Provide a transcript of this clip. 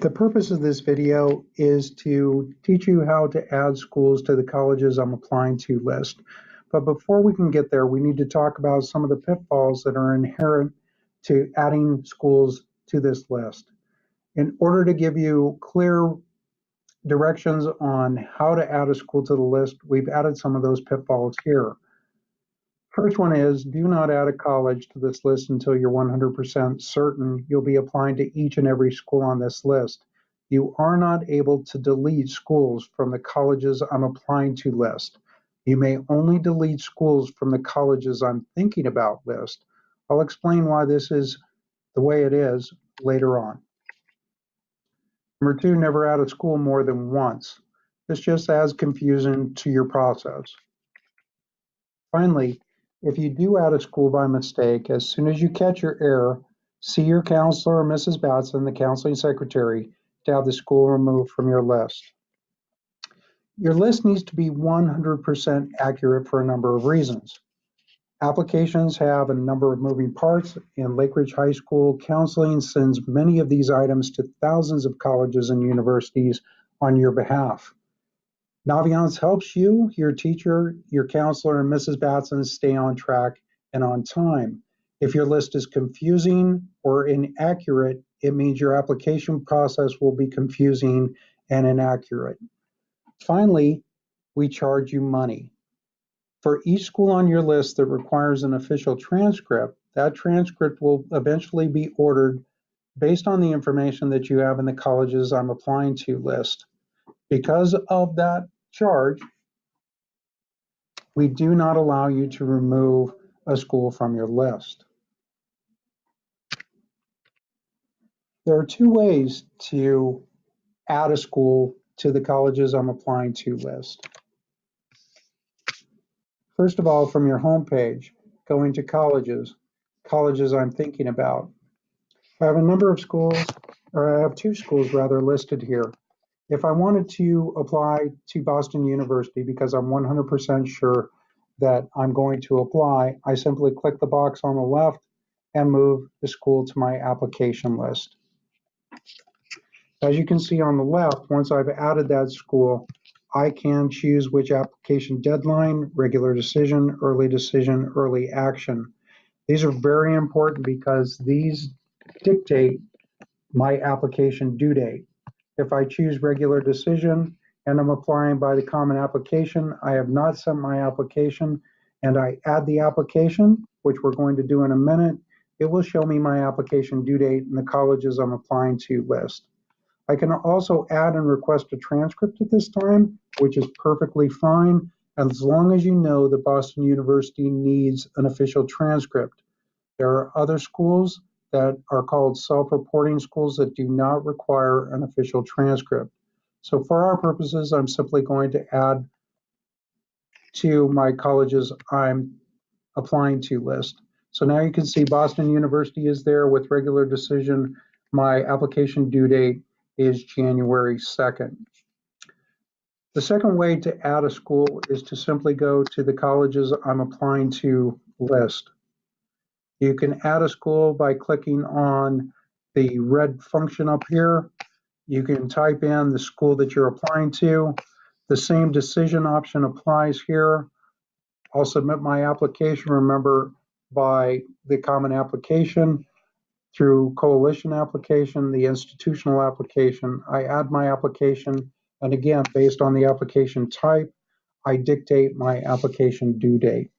The purpose of this video is to teach you how to add schools to the colleges I'm applying to list. But before we can get there, we need to talk about some of the pitfalls that are inherent to adding schools to this list. In order to give you clear directions on how to add a school to the list, we've added some of those pitfalls here. First one is, do not add a college to this list until you're 100% certain you'll be applying to each and every school on this list. You are not able to delete schools from the colleges I'm applying to list. You may only delete schools from the colleges I'm thinking about list. I'll explain why this is the way it is later on. Number two, never add a school more than once. This just adds confusion to your process. Finally, if you do add a school by mistake, as soon as you catch your error, see your counselor or Mrs. Batson, the counseling secretary, to have the school removed from your list. Your list needs to be 100% accurate for a number of reasons. Applications have a number of moving parts, and Lake Ridge High School counseling sends many of these items to thousands of colleges and universities on your behalf. Naviance helps you, your teacher, your counselor, and Mrs. Batson stay on track and on time. If your list is confusing or inaccurate, it means your application process will be confusing and inaccurate. Finally, we charge you money. For each school on your list that requires an official transcript, that transcript will eventually be ordered based on the information that you have in the colleges I'm applying to list. Because of that charge, we do not allow you to remove a school from your list. There are two ways to add a school to the colleges I'm applying to list. First of all, from your homepage, going to colleges I'm thinking about. I have a number of schools, or I have two schools rather, listed here. If I wanted to apply to Boston University because I'm 100% sure that I'm going to apply, I simply click the box on the left and move the school to my application list. As you can see on the left, once I've added that school, I can choose which application deadline, regular decision, early action. These are very important because these dictate my application due date. If I choose regular decision and I'm applying by the common application, I have not sent my application, and I add the application, which we're going to do in a minute, it will show me my application due date and the colleges I'm applying to list. I can also add and request a transcript at this time, which is perfectly fine, as long as you know that Boston University needs an official transcript. There are other schools that are called self-reporting schools that do not require an official transcript. So for our purposes, I'm simply going to add to my colleges I'm applying to list. So now you can see Boston University is there with regular decision. My application due date is January 2nd. The second way to add a school is to simply go to the colleges I'm applying to list. You can add a school by clicking on the red function up here. You can type in the school that you're applying to. The same decision option applies here. I'll submit my application, remember, by the common application, through coalition application, the institutional application. I add my application, and again, based on the application type, I dictate my application due date.